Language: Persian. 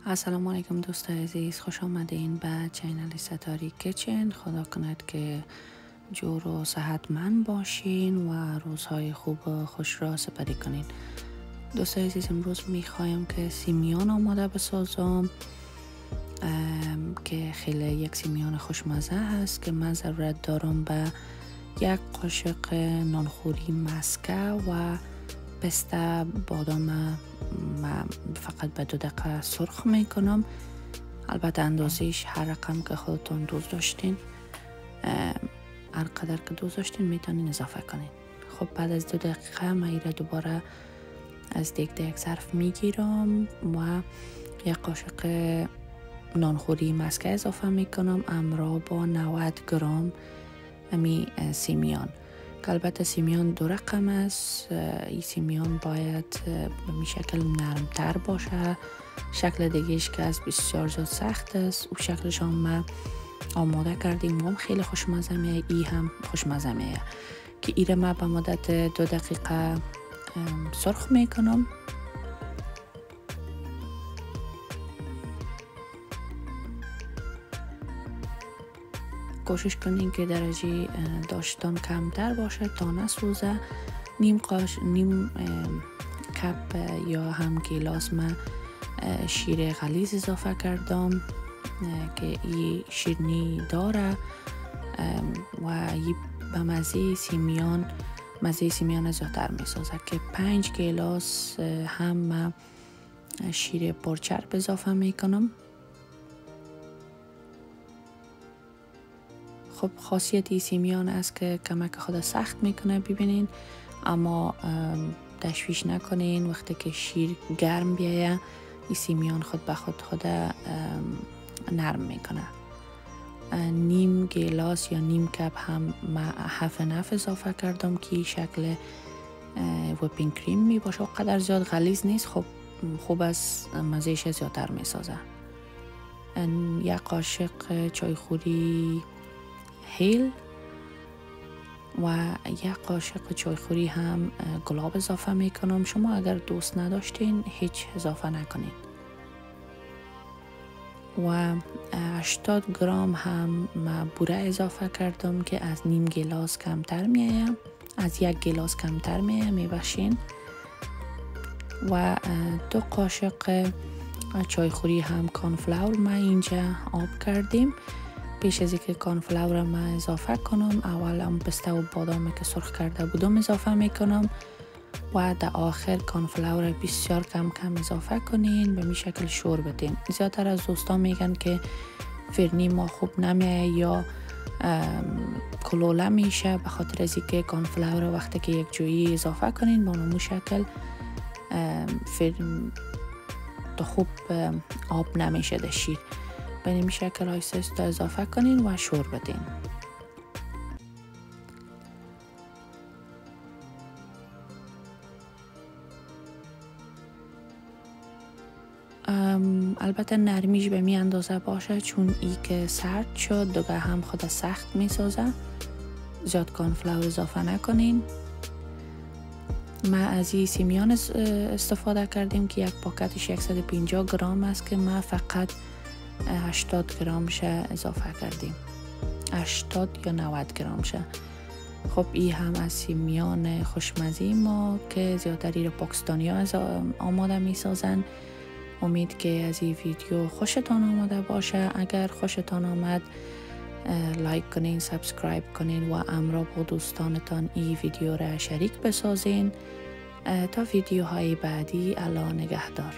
السلام علیکم دوست عزیز، خوش آمدین به چینل ستاری کیچن. خدا کند که جور و صحتمند باشین و روزهای خوب و خوش را سپری کنین. دوست عزیز، امروز میخوایم که سیمیان آماده بسازم که خیلی یک سیمیان خوشمزه هست که من ضرورت دارم به یک قاشق نانخوری مسکه و پسته بادام فقط به 2 دقیقه سرخ میکنم. البته اندازهش هر رقم که خودتون دوست داشتین، هر قدر که دوست داشتین میتونین اضافه کنین. خب بعد از 2 دقیقه من ایره دوباره از دیگه یک ظرف میگیرم و یک قاشق نانخوری مسکه اضافه میکنم همراه با 90 گرم سیمیان. البته سیمیان 2 رقم است. این سیمیان باید به این شکل نرمتر باشه. شکل دیگهش که از بسیار زیاد سخت است، او شکلش هم ما آماده کردیم و هم خیلی خوشمزه میه. ای هم خوشمزه میه که ایره ما به مدت 2 دقیقه سرخ میکنم. کوشش کنین که درجه داشتن کمتر باشه تا نسوزه. نیم کپ یا هم گیلاس من شیر غلیظ اضافه کردم که این شیرینی داره و این به مزه سیمیان زیادتر میسازه که 5 گیلاس هم من شیر پرچرب اضافه میکنم. خب خاصیت این سیمیان است که کمک خود سخت میکنه، ببینین، اما تشویش نکنین. وقتی که شیر گرم بیایه این سیمیان خود به خود نرم میکنه. نیم گیلاس یا نیم کپ هم من حفنف اضافه کردم که شکل ویپینگ کریم می باشه و قدر زیاد غلیظ نیست. خب خوب از مزهش زیادتر میسازه. یک قاشق چایخوری هیل و یک قاشق چایخوری هم گلاب اضافه میکنم. شما اگر دوست نداشتین هیچ اضافه نکنین. و 80 گرم هم بوره اضافه کردم که از نیم گیلاس کمتر میایم، از 1 گیلاس کمتر میبخشین. و 2 قاشق چایخوری هم کارنفلاور ما اینجا آب کردیم. پیش از اینکه کارنفلاور ما اضافه کنم، اول هم پسته و بادامی که سرخ کرده بودم اضافه میکنم و در آخر کارنفلاور بسیار کم اضافه کنین. به این شکل شور بدین. زیادتر از دوستان میگن که فرنی ما خوب نمیه یا کلوله میشه، به خاطر از اینکه کارنفلاور وقتی که یک جویی اضافه کنین با نمو شکل خوب آب نمیشه در شیر. به این شکل آیسته اضافه کنین و شور بدین. البته نرمیش به می اندازه باشه، چون ای که سرد شد دیگه هم خود سخت می سازه. زیاد کارنفلاور اضافه نکنین. ما از این سیمیان استفاده کردیم که یک پاکتش 150 گرم است که ما فقط 80 گرمش اضافه کردیم. 80 یا 90 گرمش. خب این هم از سیمیان خوشمزه ما که زیادتری رو پاکستانی ها آماده می سازن. امید که از این ویدیو خوشتان آمده باشه. اگر خوشتان آمد لایک کنین، سابسکرایب کنین و همراه با دوستانتان این ویدیو را شریک بسازین. تا ویدیوهای بعدی، الله نگهدار.